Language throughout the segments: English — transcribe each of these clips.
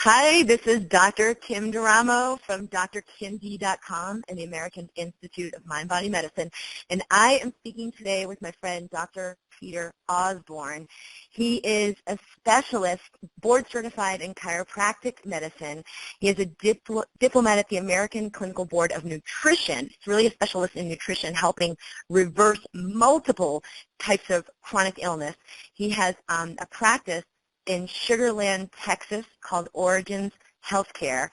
Hi, this is Dr. KIMDERAMO from DRKIMD.com and the American Institute of Mind-Body Medicine, and I am speaking today with my friend Dr. Peter Osborne. He is a specialist, board-certified in chiropractic medicine. He is a diplomat at the American Clinical Board of Nutrition. He's really a specialist in nutrition, helping reverse multiple types of chronic illness. He has a practice in Sugar Land, Texas, called Origins Healthcare.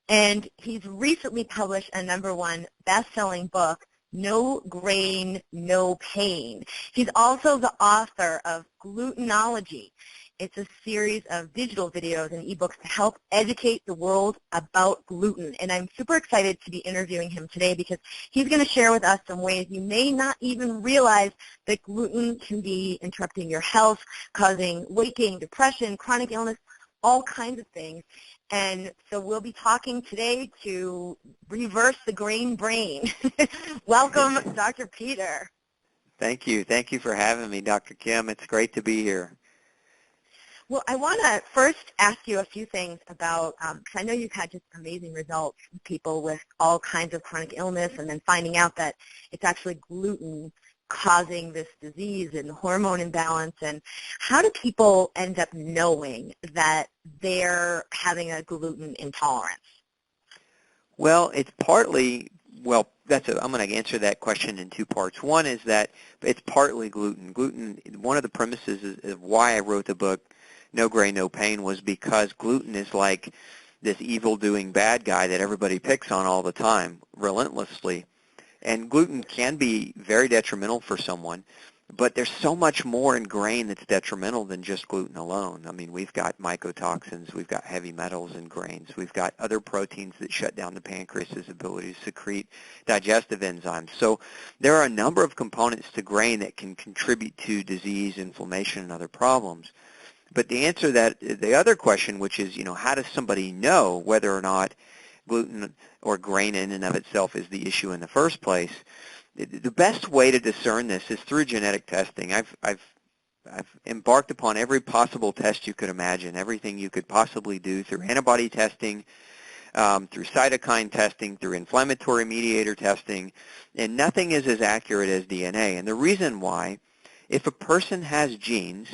And he's recently published a #1 best-selling book, No Grain, No Pain. He's also the author of Glutenology. It's a series of digital videos and ebooks to help educate the world about gluten. And I'm super excited to be interviewing him today because he's going to share with us some ways you may not even realize that gluten can be interrupting your health, causing weight gain, depression, chronic illness, all kinds of things. And so we'll be talking today to reverse the grain brain. Welcome, Dr. Peter. Thank you. Thank you for having me, Dr. Kim. It's great to be here. Well, I want to first ask you a few things about, because I know you've had just amazing results with people with all kinds of chronic illness and then finding out that it's actually gluten causing this disease and hormone imbalance. And how do people end up knowing that they're having a gluten intolerance? Well, it's partly, I'm going to answer that question in two parts. One is that it's partly gluten. Gluten, one of the premises of why I wrote the book, No Grain, No Pain, was because gluten is like this evil-doing bad guy that everybody picks on all the time, relentlessly. And gluten can be very detrimental for someone, but there's so much more in grain that's detrimental than just gluten alone. I mean, we've got mycotoxins, we've got heavy metals in grains, we've got other proteins that shut down the pancreas's ability to secrete digestive enzymes. So there are a number of components to grain that can contribute to disease, inflammation, and other problems. But the answer that the other question, which is, how does somebody know whether or not gluten or grain in and of itself is the issue in the first place? The best way to discern this is through genetic testing. I've embarked upon every possible test you could imagine, everything you could possibly do through antibody testing, through cytokine testing, through inflammatory mediator testing, and nothing is as accurate as DNA. And the reason why, if a person has genes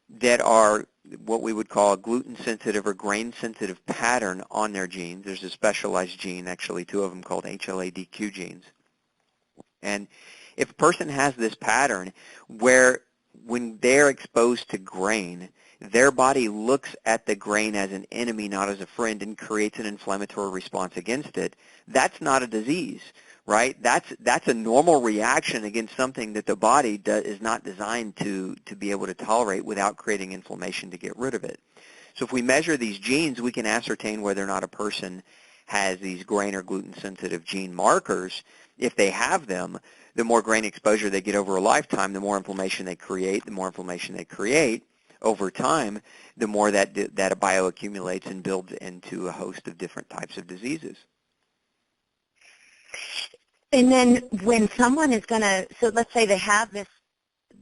that are what we would call a gluten-sensitive or grain-sensitive pattern on their genes. There's a specialized gene, actually two of them called HLA-DQ genes. And if a person has this pattern where when they're exposed to grain, their body looks at the grain as an enemy, not as a friend, and creates an inflammatory response against it, that's not a disease. Right? That's a normal reaction against something that the body is not designed to be able to tolerate without creating inflammation to get rid of it. So if we measure these genes, we can ascertain whether or not a person has these grain or gluten-sensitive gene markers. If they have them, the more grain exposure they get over a lifetime, the more inflammation they create. The more inflammation they create over time, the more that bioaccumulates and builds into a host of different types of diseases. And then when someone is going to, so let's say they have this,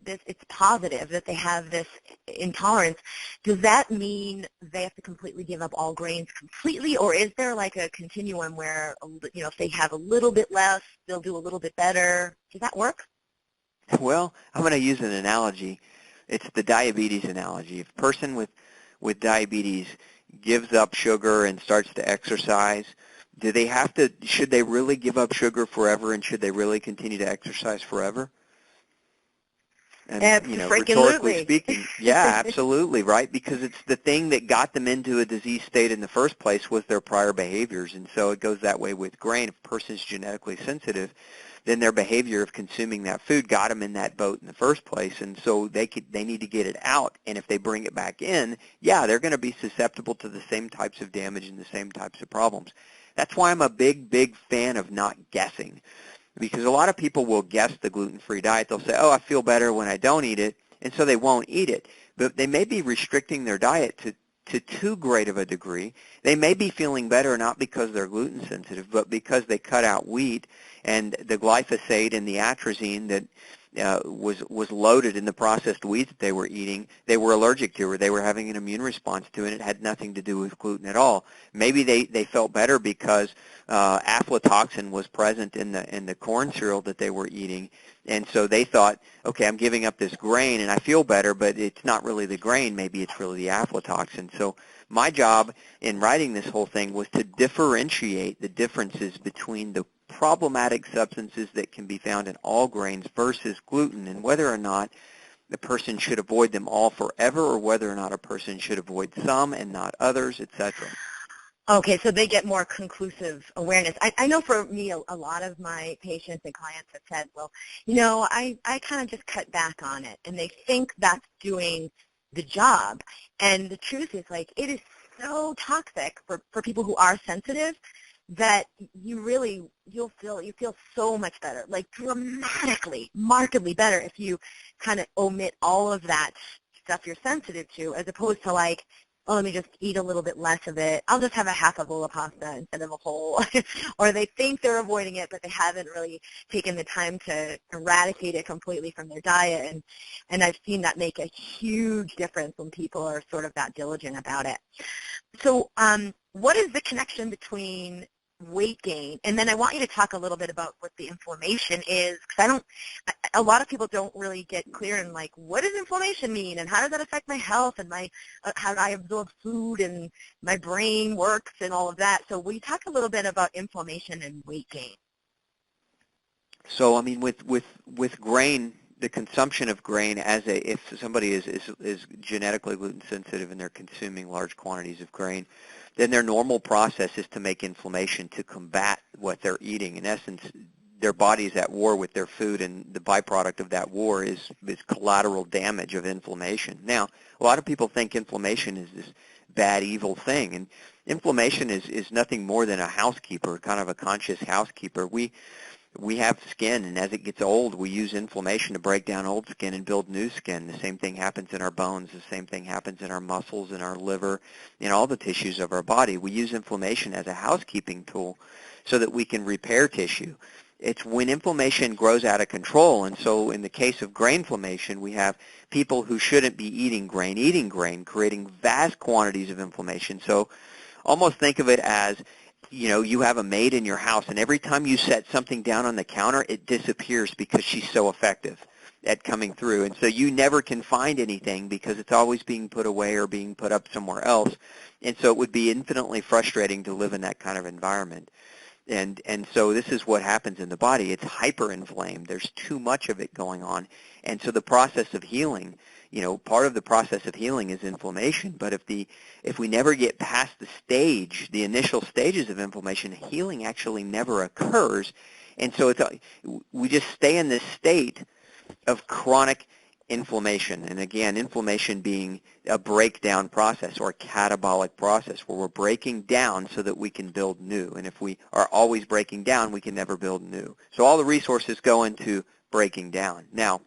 it's positive that they have this intolerance, does that mean they have to completely give up all grains completely, or is there like a continuum where, if they have a little bit less, they'll do a little bit better? Does that work? Well, I'm going to use an analogy. It's the diabetes analogy. If a person with diabetes gives up sugar and starts to exercise, should they really give up sugar forever, and should they really continue to exercise forever? And, rhetorically speaking, yeah, absolutely, right? Because it's the thing that got them into a disease state in the first place was their prior behaviors. And so it goes that way with grain. If a person's genetically sensitive, then their behavior of consuming that food got them in that boat in the first place. And so they need to get it out. And if they bring it back in, yeah, they're going to be susceptible to the same types of damage and the same types of problems. That's why I'm a big fan of not guessing, because a lot of people will guess the gluten-free diet. They'll say, oh, I feel better when I don't eat it, and so they won't eat it. But they may be restricting their diet to too great of a degree. They may be feeling better not because they're gluten sensitive, but because they cut out wheat and the glyphosate and the atrazine that was loaded in the processed wheat that they were eating, they were allergic to, or they were having an immune response to, and it had nothing to do with gluten at all. Maybe they felt better because aflatoxin was present in the corn cereal that they were eating, and so they thought, okay, I'm giving up this grain and I feel better, but it's not really the grain, maybe it's really the aflatoxin. So my job in writing this whole thing was to differentiate the differences between the problematic substances that can be found in all grains versus gluten, and whether or not the person should avoid them all forever, or whether or not a person should avoid some and not others, etc. Okay, so they get more conclusive awareness. I know for me, a lot of my patients and clients have said, well, I kind of just cut back on it, and they think that's doing the job. And the truth is, like, it is so toxic for people who are sensitive that you'll feel so much better, like dramatically, markedly better if you kind of omit all of that stuff you're sensitive to, as opposed to like, oh, let me just eat a little bit less of it. I'll just have a half a bowl of pasta instead of a whole. Or they think they're avoiding it, but they haven't really taken the time to eradicate it completely from their diet. And I've seen that make a huge difference when people are sort of that diligent about it. So what is the connection between weight gain? And then I want you to talk a little bit about what the inflammation is, because a lot of people don't really get clear in, like, what does inflammation mean, and how does that affect my health and my how I absorb food and my brain works and all of that. So will you talk a little bit about inflammation and weight gain? So I mean, with grain, the consumption of grain, if somebody is genetically gluten sensitive and they're consuming large quantities of grain, then their normal process is to make inflammation to combat what they're eating. In essence, their body is at war with their food, and the byproduct of that war is collateral damage of inflammation. Now, a lot of people think inflammation is this bad, evil thing, and inflammation is nothing more than a housekeeper, kind of a conscious housekeeper. We have skin, and as it gets old, we use inflammation to break down old skin and build new skin. The same thing happens in our bones. The same thing happens in our muscles, in our liver, in all the tissues of our body. We use inflammation as a housekeeping tool so that we can repair tissue. It's when inflammation grows out of control, and so in the case of grain inflammation, we have people who shouldn't be eating grain, creating vast quantities of inflammation. So almost think of it as, you have a maid in your house, and every time you set something down on the counter, it disappears because she's so effective at coming through. And so you never can find anything because it's always being put away or being put up somewhere else. And so it would be infinitely frustrating to live in that kind of environment. And so this is what happens in the body. It's hyperinflamed. There's too much of it going on. And so the process of healing, part of the process of healing is inflammation. But if we never get past the initial stages of inflammation, healing actually never occurs. And so we just stay in this state of chronic inflammation. And again, inflammation being a breakdown process or a catabolic process where we're breaking down so that we can build new. And if we are always breaking down, we can never build new. So all the resources go into breaking down. Now,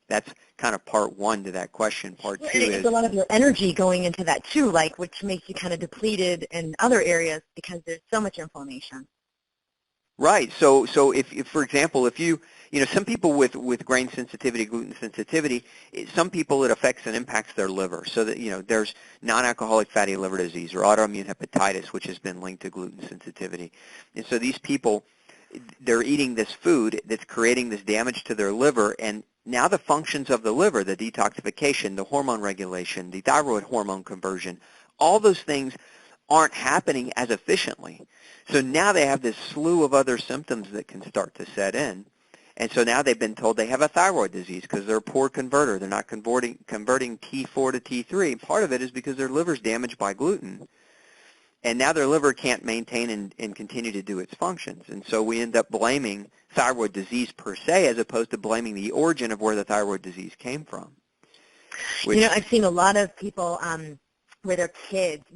that's kind of part one to that question. Part two is a lot of your energy going into that too, like, which makes you kind of depleted in other areas because there's so much inflammation. Right. So if for example, if some people with grain sensitivity, gluten sensitivity, some people it affects and impacts their liver. So that, there's non-alcoholic fatty liver disease or autoimmune hepatitis, which has been linked to gluten sensitivity. And so these people, they're eating this food that's creating this damage to their liver, and now the functions of the liver, the detoxification, the hormone regulation, the thyroid hormone conversion, all those things aren't happening as efficiently. So now they have this slew of other symptoms that can start to set in. And so now they've been told they have a thyroid disease because they're a poor converter. They're not converting T4 to T3. Part of it is because their liver's damaged by gluten. And now their liver can't maintain and continue to do its functions. And so we end up blaming thyroid disease per se as opposed to blaming the origin of where the thyroid disease came from. I've seen a lot of people where their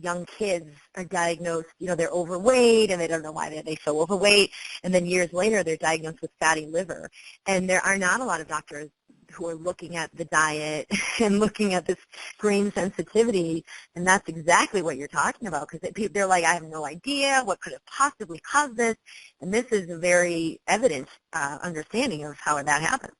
young kids are diagnosed, they're overweight and they don't know why they're so overweight, and then years later they're diagnosed with fatty liver. And there are not a lot of doctors who are looking at the diet and looking at this grain sensitivity, and that's exactly what you're talking about, because they're like, I have no idea what could have possibly caused this, and this is a very evident understanding of how that happens.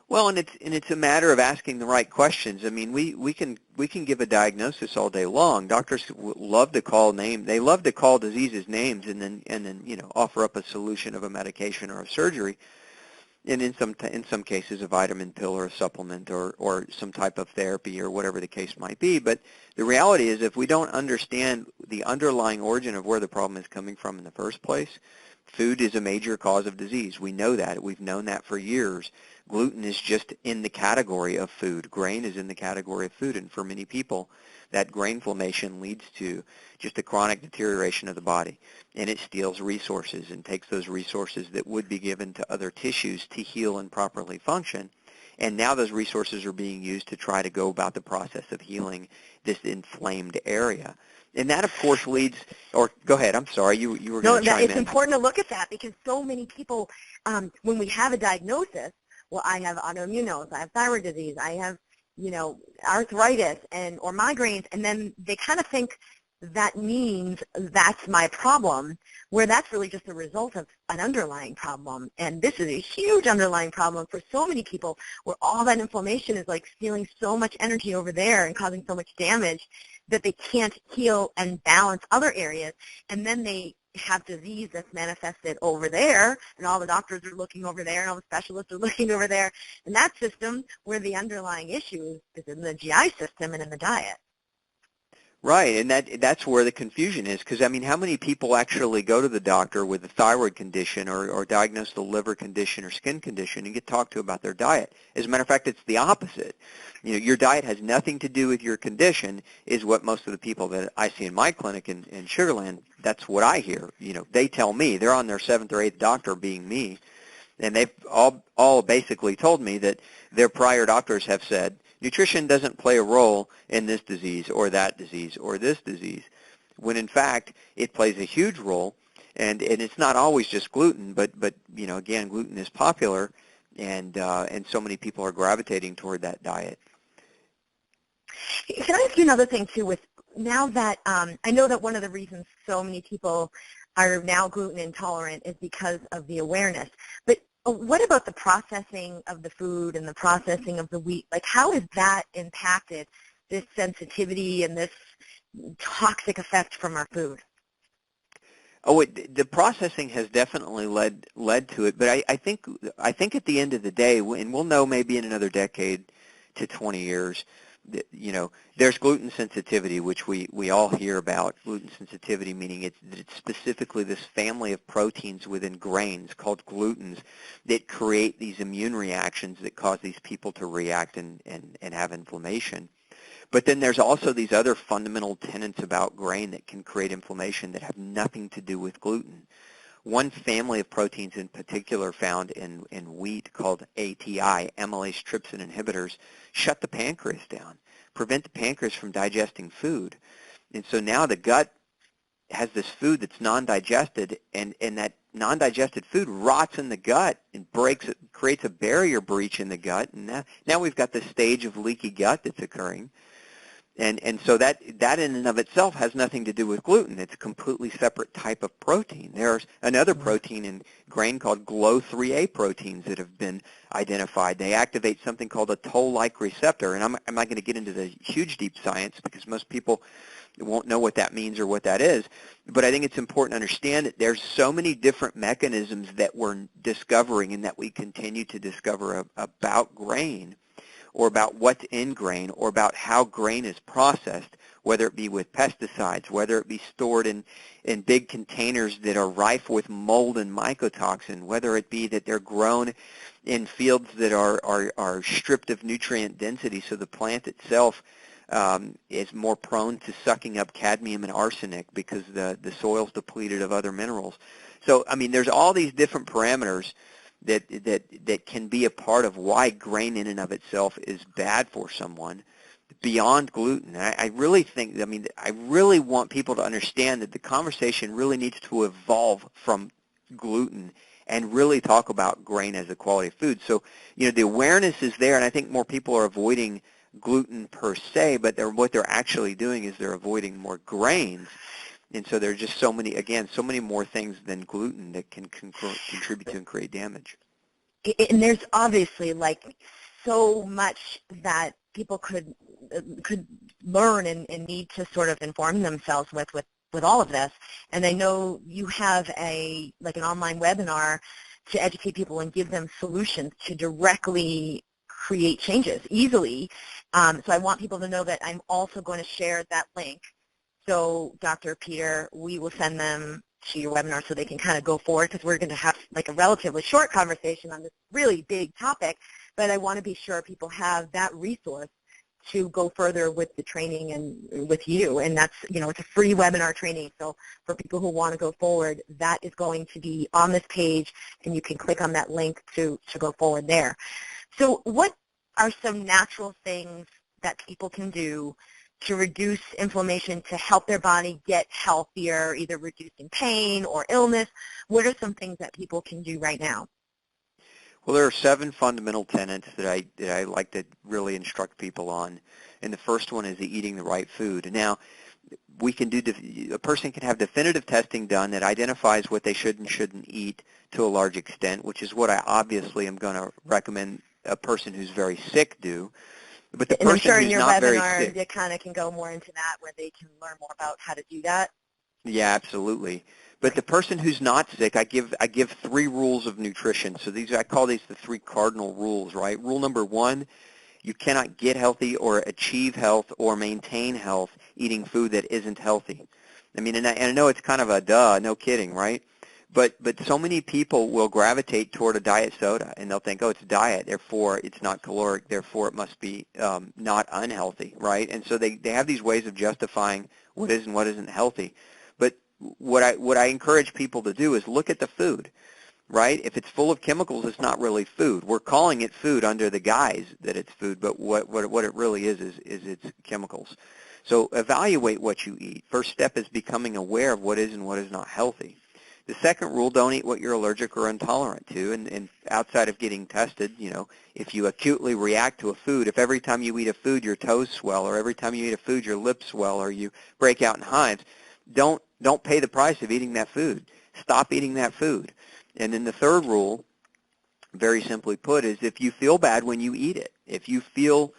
Well, and it's a matter of asking the right questions. I mean, we can give a diagnosis all day long. Doctors love to call they love to call diseases names and then offer up a solution of a medication or a surgery, and in some cases a vitamin pill or a supplement or some type of therapy or whatever the case might be. But the reality is, if we don't understand the underlying origin of where the problem is coming from in the first place, food is a major cause of disease. We know that. We've known that for years. Gluten is just in the category of food. Grain is in the category of food, and for many people, that grainflammation leads to just a chronic deterioration of the body, and it steals resources and takes those resources that would be given to other tissues to heal and properly function, and now those resources are being used to try to go about the process of healing this inflamed area. And that, of course, leads, or go ahead, I'm sorry, you were going to chime in. It's important to look at that, because so many people, when we have a diagnosis, well, I have autoimmune, I have thyroid disease, I have, arthritis or migraines, and then they kind of think that means that's my problem, where that's really just a result of an underlying problem. And this is a huge underlying problem for so many people, where all that inflammation is like stealing so much energy over there and causing so much damage that they can't heal and balance other areas, and then they have disease that's manifested over there, and all the doctors are looking over there, and all the specialists are looking over there, and that system where the underlying issue is in the GI system and in the diet. Right, and that's where the confusion is, because, I mean, how many people actually go to the doctor with a thyroid condition or diagnosed a liver condition or skin condition and get talked to about their diet? As a matter of fact, it's the opposite. Your diet has nothing to do with your condition, is what most of the people that I see in my clinic in Sugar Land, that's what I hear. They tell me, they're on their 7th or 8th doctor, being me, and they've all basically told me that their prior doctors have said, nutrition doesn't play a role in this disease or that disease or this disease, when in fact it plays a huge role, and it's not always just gluten, but again, gluten is popular, and so many people are gravitating toward that diet. Can I ask you another thing too? With now that I know that one of the reasons so many people are now gluten intolerant is because of the awareness, but what about the processing of the food and the processing of the wheat? Like, how has that impacted this sensitivity and this toxic effect from our food? Oh, the processing has definitely led to it, but I think at the end of the day, and we'll know maybe in another decade to 20 years, there's gluten sensitivity, which we all hear about. Gluten sensitivity, meaning it's specifically this family of proteins within grains called glutens that create these immune reactions that cause these people to react and have inflammation. But then there's also these other fundamental tenets about grain that can create inflammation that have nothing to do with gluten. One family of proteins in particular found in wheat called ATI, amylase trypsin inhibitors, shut the pancreas down, prevent the pancreas from digesting food. And so now the gut has this food that's non-digested, and that non-digested food rots in the gut and creates a barrier breach in the gut, and now we've got this stage of leaky gut that's occurring. And so that in and of itself has nothing to do with gluten. It's a completely separate type of protein. There's another protein in grain called GLO3A proteins that have been identified. They activate something called a toll-like receptor, and I'm not going to get into the huge deep science because most people won't know what that means or what that is, but I think it's important to understand that there's so many different mechanisms that we're discovering and that we continue to discover about grain, or about what's in grain, or about how grain is processed, whether it be with pesticides, whether it be stored in big containers that are rife with mold and mycotoxin, whether it be that they're grown in fields that are stripped of nutrient density, so the plant itself is more prone to sucking up cadmium and arsenic because the soil's depleted of other minerals. So, I mean, there's all these different parameters that can be a part of why grain in and of itself is bad for someone beyond gluten. I really think, I really want people to understand that the conversation really needs to evolve from gluten and really talk about grain as a quality of food. So, the awareness is there, and I think more people are avoiding gluten per se, but what they're actually doing is they're avoiding more grains. And so there are just so many more things than gluten that can contribute to and create damage. And there's obviously like so much that people could learn and need to sort of inform themselves with all of this. And I know you have an online webinar to educate people and give them solutions to directly create changes easily. So I want people to know that I'm also going to share that link. So Dr. Peter, we will send them to your webinar so they can kind of go forward, because we're going to have like a relatively short conversation on this really big topic, but I want to be sure people have that resource to go further with the training and with you. And that's, it's a free webinar training. So for people who want to go forward, that is going to be on this page, and you can click on that link to go forward there. So what are some natural things that people can do to reduce inflammation, to help their body get healthier, either reducing pain or illness? What are some things that people can do right now? Well, there are 7 fundamental tenets that I like to really instruct people on, and the first one is eating the right food. Now, a person can have definitive testing done that identifies what they should and shouldn't eat to a large extent, which is what I obviously am going to recommend a person who's very sick do. But the and I'm person sure who's in your not very webinar, sick, you kind of can go more into that, where they can learn more about how to do that. yeah, absolutely. But the person who's not sick, I give 3 rules of nutrition. So I call these the 3 cardinal rules, right? Rule number 1, you cannot get healthy or achieve health or maintain health eating food that isn't healthy. I mean, and I know it's kind of a duh, no kidding, right? But so many people will gravitate toward a diet soda, and they'll think, oh, it's diet, therefore it's not caloric, therefore it must be not unhealthy, right? And so they have these ways of justifying what is and what isn't healthy. But what I encourage people to do is look at the food, right? If it's full of chemicals, it's not really food. We're calling it food under the guise that it's food, but what it really is it's chemicals. So evaluate what you eat. First step is becoming aware of what is and what is not healthy. The second rule, don't eat what you're allergic or intolerant to. And outside of getting tested, if you acutely react to a food, if every time you eat a food your toes swell, or every time you eat a food your lips swell, or you break out in hives, don't pay the price of eating that food. Stop eating that food. And then the third rule, very simply put, is if you feel bad when you eat it, if you feel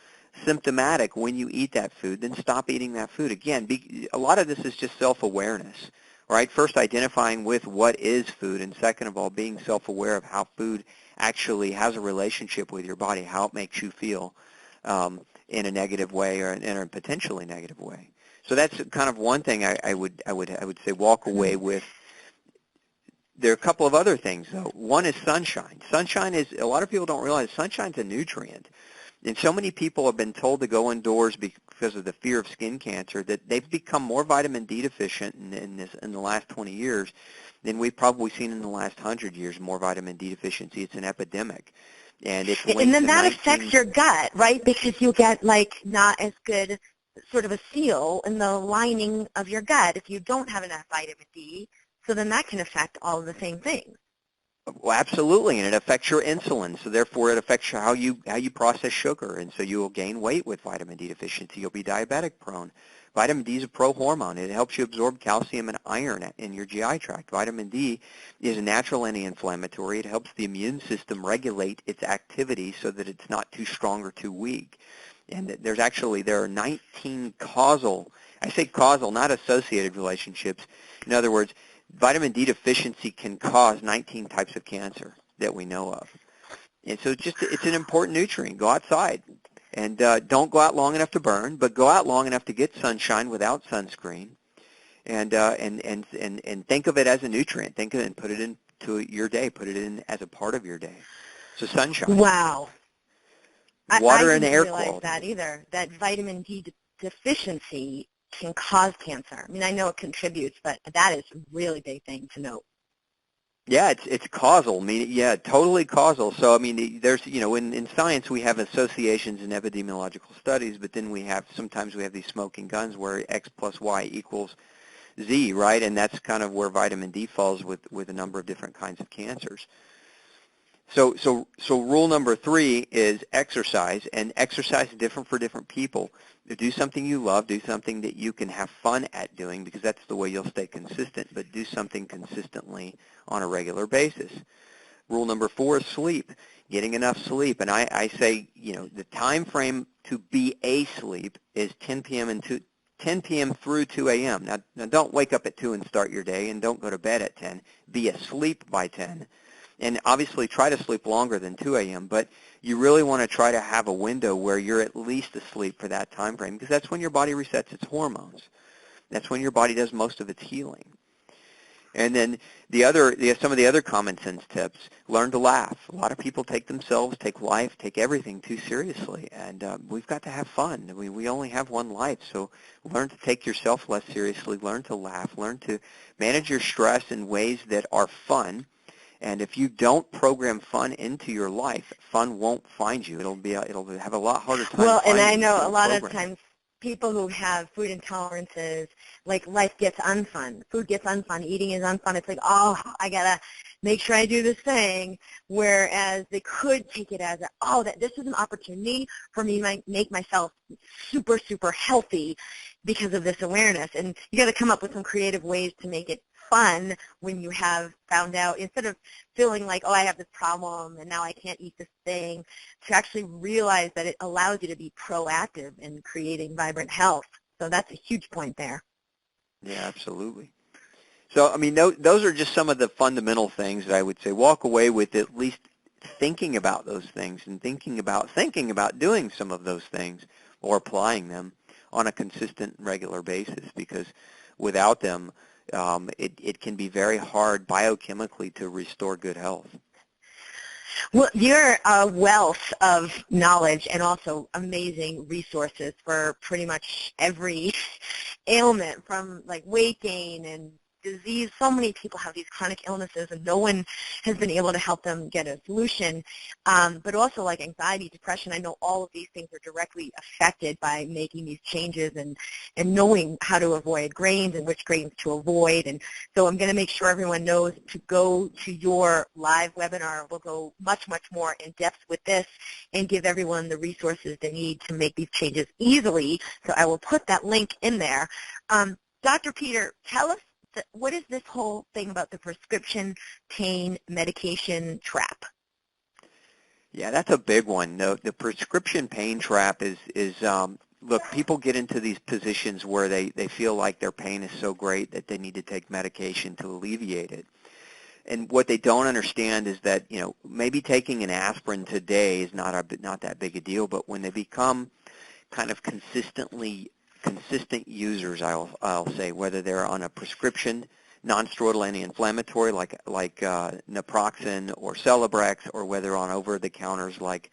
symptomatic when you eat that food, then stop eating that food. Again, a lot of this is just self-awareness, right? First, identifying with what is food, and second of all, being self-aware of how food actually has a relationship with your body, how it makes you feel in a negative way or in a potentially negative way. So that's kind of one thing I would say walk away with. There are a couple of other things, though. One is sunshine. Sunshine is, a lot of people don't realize, sunshine's a nutrient. And so many people have been told to go indoors because of the fear of skin cancer that they've become more vitamin D deficient in the last 20 years than we've probably seen in the last 100 years, more vitamin D deficiency. It's an epidemic. And it's linked and then to that affects your gut, right? Because you get not as good sort of a seal in the lining of your gut if you don't have enough vitamin D. So then that can affect all of the same things. Well, absolutely, and it affects your insulin, so therefore it affects how you process sugar, and so you will gain weight with vitamin D deficiency. You'll be diabetic prone. Vitamin D is a prohormone. It helps you absorb calcium and iron in your GI tract. Vitamin D is a natural anti-inflammatory. It helps the immune system regulate its activity so that it's not too strong or too weak. And there are 19 causal, I say causal, not associated relationships. In other words, vitamin D deficiency can cause 19 types of cancer that we know of. And so it's an important nutrient. Go outside. And don't go out long enough to burn, but go out long enough to get sunshine without sunscreen. And think of it as a nutrient. Think of it and put it into your day. Put it in as a part of your day. So sunshine. Wow. Water I and didn't air realize quality. that either, that vitamin D deficiency can cause cancer. I mean, I know it contributes, but that is a really big thing to note. Yeah, it's causal. I mean, yeah, totally causal. So, I mean, there's, in science we have associations in epidemiological studies, but then sometimes we have these smoking guns where X plus Y equals Z, right? And that's kind of where vitamin D falls with a number of different kinds of cancers. So rule number 3 is exercise, and exercise is different for different people. Do something you love, do something that you can have fun at doing, because that's the way you'll stay consistent, but do something consistently on a regular basis. Rule number 4 is sleep, getting enough sleep. And I say, the time frame to be asleep is 10 p.m. 10 p.m. through 2 a.m. Now, don't wake up at 2 and start your day, and don't go to bed at 10. Be asleep by 10. And obviously try to sleep longer than 2 a.m., but you really want to try to have a window where you're at least asleep for that time frame, because that's when your body resets its hormones. That's when your body does most of its healing. And then some of the other common sense tips, learn to laugh. A lot of people take themselves, take life, take everything too seriously, and we've got to have fun. We only have one life, so learn to take yourself less seriously, learn to laugh, learn to manage your stress in ways that are fun. And if you don't program fun into your life, fun won't find you. It'll have a lot harder time. Well, and I know a lot of times people who have food intolerances, like life gets unfun. Food gets unfun. Eating is unfun. It's like, oh, I gotta make sure I do this thing. Whereas they could take it as, that this is an opportunity for me to make myself super, super healthy because of this awareness. And you got to come up with some creative ways to make it fun when you have found out, instead of feeling like, I have this problem and now I can't eat this thing, to actually realize that it allows you to be proactive in creating vibrant health. So that's a huge point there. Yeah, absolutely. So, those are just some of the fundamental things that I would say. Walk away with at least thinking about those things and thinking about doing some of those things or applying them on a consistent, regular basis, because without them, it can be very hard biochemically to restore good health. Well, you're a wealth of knowledge and also amazing resources for pretty much every ailment, from like weight gain and disease. So many people have these chronic illnesses and no one has been able to help them get a solution. But also like anxiety, depression, I know all of these things are directly affected by making these changes and knowing how to avoid grains and which grains to avoid. And so I'm going to make sure everyone knows to go to your live webinar. We'll go much, much more in depth with this and give everyone the resources they need to make these changes easily. So I will put that link in there. Dr. Peter, tell us, what is this whole thing about the prescription pain medication trap? Yeah, that's a big one. The prescription pain trap is look, people get into these positions where they feel like their pain is so great that they need to take medication to alleviate it. And what they don't understand is that, maybe taking an aspirin today is not that big a deal, but when they become kind of consistent users, I'll say, whether they're on a prescription non-steroidal anti-inflammatory like naproxen or Celebrex, or whether on over-the-counters like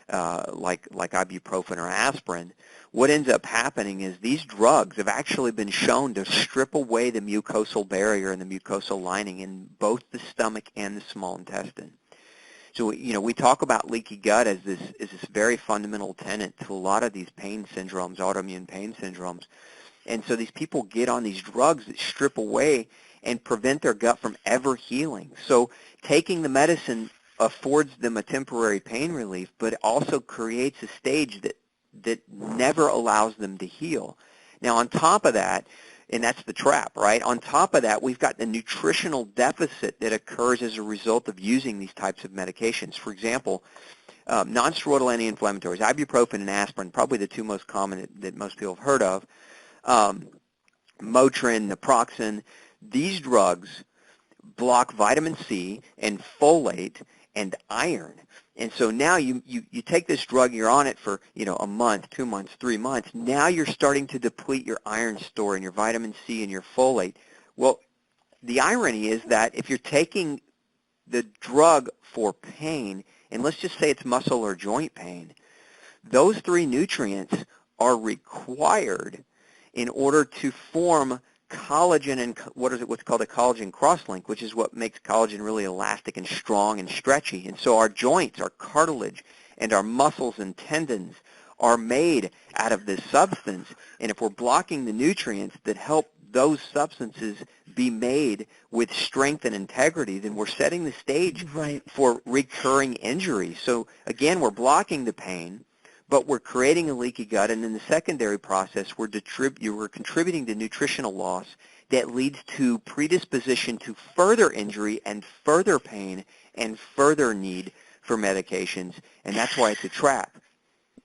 ibuprofen or aspirin, what ends up happening is these drugs have actually been shown to strip away the mucosal barrier and the mucosal lining in both the stomach and the small intestine. So, we talk about leaky gut as this very fundamental tenet to a lot of these pain syndromes, autoimmune pain syndromes. And so these people get on these drugs that strip away and prevent their gut from ever healing. So taking the medicine affords them a temporary pain relief, but also creates a stage that never allows them to heal. Now, on top of that, and that's the trap, right? On top of that, we've got the nutritional deficit that occurs as a result of using these types of medications. For example, non-steroidal anti-inflammatories, ibuprofen and aspirin, probably the two most common that most people have heard of, Motrin, naproxen. These drugs block vitamin C and folate and iron. And so now you take this drug, you're on it for, a month, 2 months, 3 months. Now you're starting to deplete your iron store and your vitamin C and your folate. Well, the irony is that if you're taking the drug for pain, and let's just say it's muscle or joint pain, those three nutrients are required in order to form collagen and what's called a collagen cross-link, which is what makes collagen really elastic and strong and stretchy. And so our joints, our cartilage, and our muscles and tendons are made out of this substance. And if we're blocking the nutrients that help those substances be made with strength and integrity, then we're setting the stage for recurring injury. So again, we're blocking the pain, but we're creating a leaky gut, and in the secondary process, we're contributing to nutritional loss that leads to predisposition to further injury and further pain and further need for medications, and that's why it's a trap.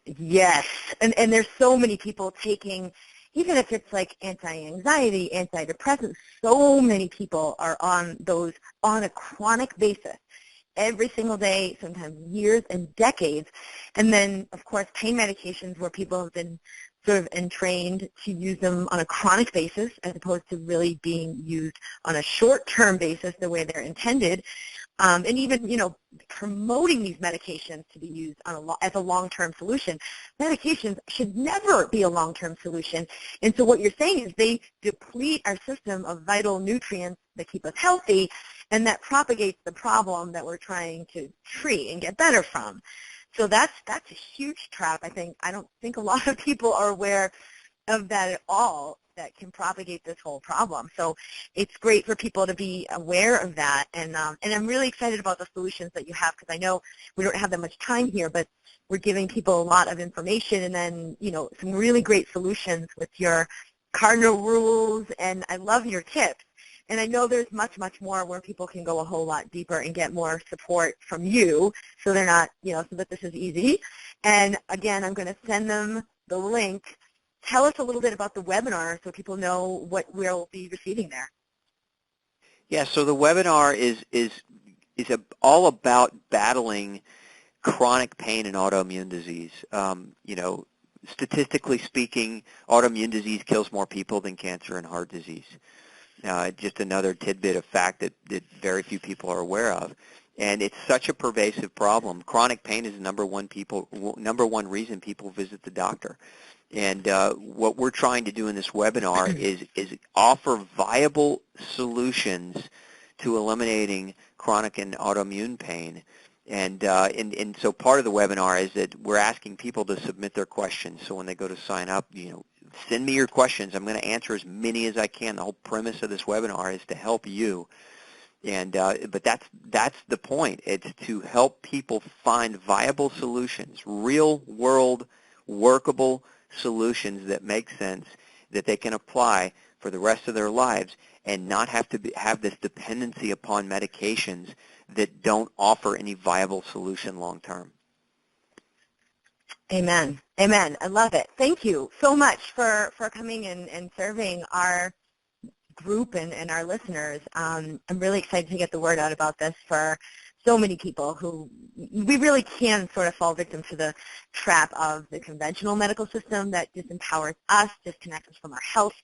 Yes, and there's so many people taking, even if it's like anti-anxiety, antidepressants, so many people are on those on a chronic basis every single day, sometimes years and decades. And then, of course, pain medications where people have been sort of entrained to use them on a chronic basis as opposed to really being used on a short-term basis the way they're intended. And even, promoting these medications to be used as a long-term solution. Medications should never be a long-term solution. And so what you're saying is they deplete our system of vital nutrients that keep us healthy, and that propagates the problem that we're trying to treat and get better from. So that's a huge trap. I don't think a lot of people are aware of that at all, that can propagate this whole problem. So it's great for people to be aware of that, and I'm really excited about the solutions that you have, because I know we don't have that much time here, but we're giving people a lot of information, and then some really great solutions with your cardinal rules, and I love your tips. And I know there's much, much more where people can go a whole lot deeper and get more support from you, so they're not, so that this is easy. And again, I'm going to send them the link. Tell us a little bit about the webinar so people know what we'll be receiving there. Yeah, so the webinar is all about battling chronic pain and autoimmune disease. Statistically speaking, autoimmune disease kills more people than cancer and heart disease. Just another tidbit of fact that very few people are aware of. And it's such a pervasive problem. Chronic pain is the number one reason people visit the doctor. And what we're trying to do in this webinar is offer viable solutions to eliminating chronic and autoimmune pain. And so part of the webinar is that we're asking people to submit their questions. So when they go to sign up, send me your questions. I'm going to answer as many as I can. The whole premise of this webinar is to help you. And but that's the point. It's to help people find viable solutions, real-world, workable solutions that make sense, that they can apply for the rest of their lives and not have to have this dependency upon medications that don't offer any viable solution long-term. Amen. Amen. I love it. Thank you so much for coming and serving our group and our listeners. I'm really excited to get the word out about this for so many people who we really can sort of fall victim to the trap of the conventional medical system that disempowers us, disconnects us from our health,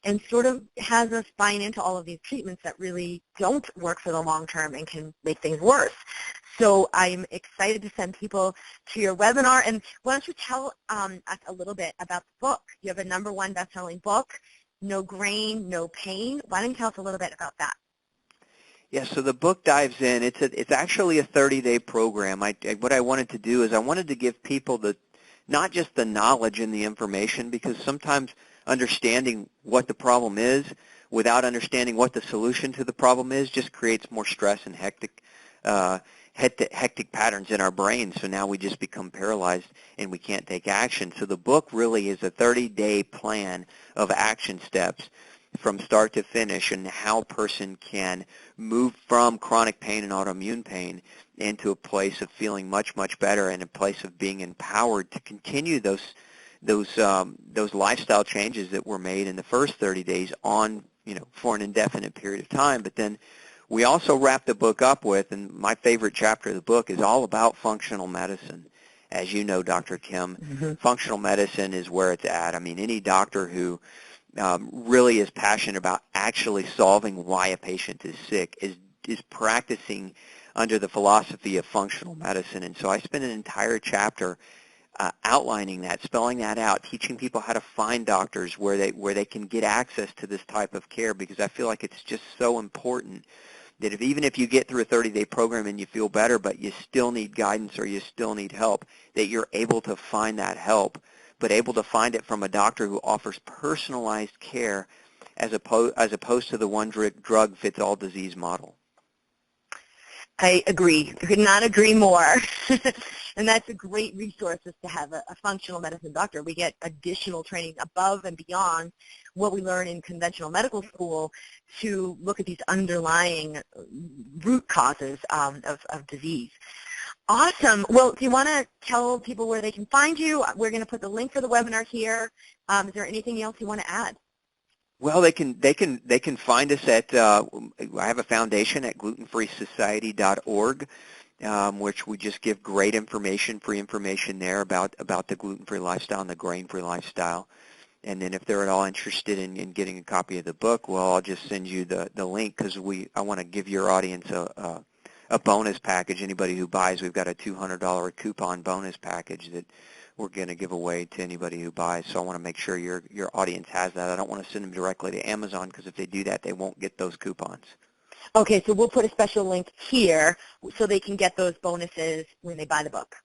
and sort of has us buying into all of these treatments that really don't work for the long term and can make things worse. So I'm excited to send people to your webinar. And why don't you tell us a little bit about the book? You have a #1 best-selling book, No Grain, No Pain. Why don't you tell us a little bit about that? Yeah, so the book dives in. It's actually a 30-day program. What I wanted to do is I wanted to give people not just the knowledge and the information, because sometimes understanding what the problem is without understanding what the solution to the problem is just creates more stress and hectic patterns in our brains. So now we just become paralyzed and we can't take action. So the book really is a 30-day plan of action steps from start to finish, and how a person can move from chronic pain and autoimmune pain into a place of feeling much, much better, and a place of being empowered to continue those lifestyle changes that were made in the first 30 days on, for an indefinite period of time. But then we also wrap the book up with, and my favorite chapter of the book is all about functional medicine. As you know, Dr. Kim, functional medicine is where it's at. I mean, any doctor who really is passionate about actually solving why a patient is sick is practicing under the philosophy of functional medicine. And so I spent an entire chapter outlining that, spelling that out, teaching people how to find doctors where they can get access to this type of care, because I feel like it's just so important that even if you get through a 30-day program and you feel better, but you still need guidance or you still need help, that you're able to find that help, but able to find it from a doctor who offers personalized care as opposed to the one drug fits all disease model. I agree. I could not agree more. And that's a great resource is to have a functional medicine doctor. We get additional training above and beyond what we learn in conventional medical school to look at these underlying root causes of disease. Awesome. Well, do you want to tell people where they can find you? We're going to put the link for the webinar here. Is there anything else you want to add? Well, they can find us at I have a foundation at glutenfreesociety.org, which we just give great information, free information there about the gluten-free lifestyle and the grain-free lifestyle. And then if they're at all interested in getting a copy of the book, well, I'll just send you the link because I want to give your audience a bonus package. Anybody who buys, we've got a $200 coupon bonus package that we're going to give away to anybody who buys. So I want to make sure your audience has that. I don't want to send them directly to Amazon because if they do that, they won't get those coupons. Okay, so we'll put a special link here so they can get those bonuses when they buy the book.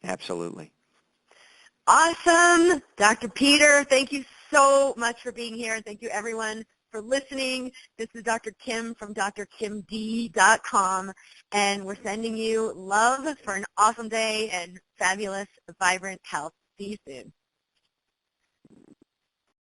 Absolutely. Awesome. Dr. Peter, thank you so much for being here. Thank you, everyone, for listening. This is Dr. Kim from DrKIMD.com, and we're sending you love for an awesome day and fabulous, vibrant health. See you soon.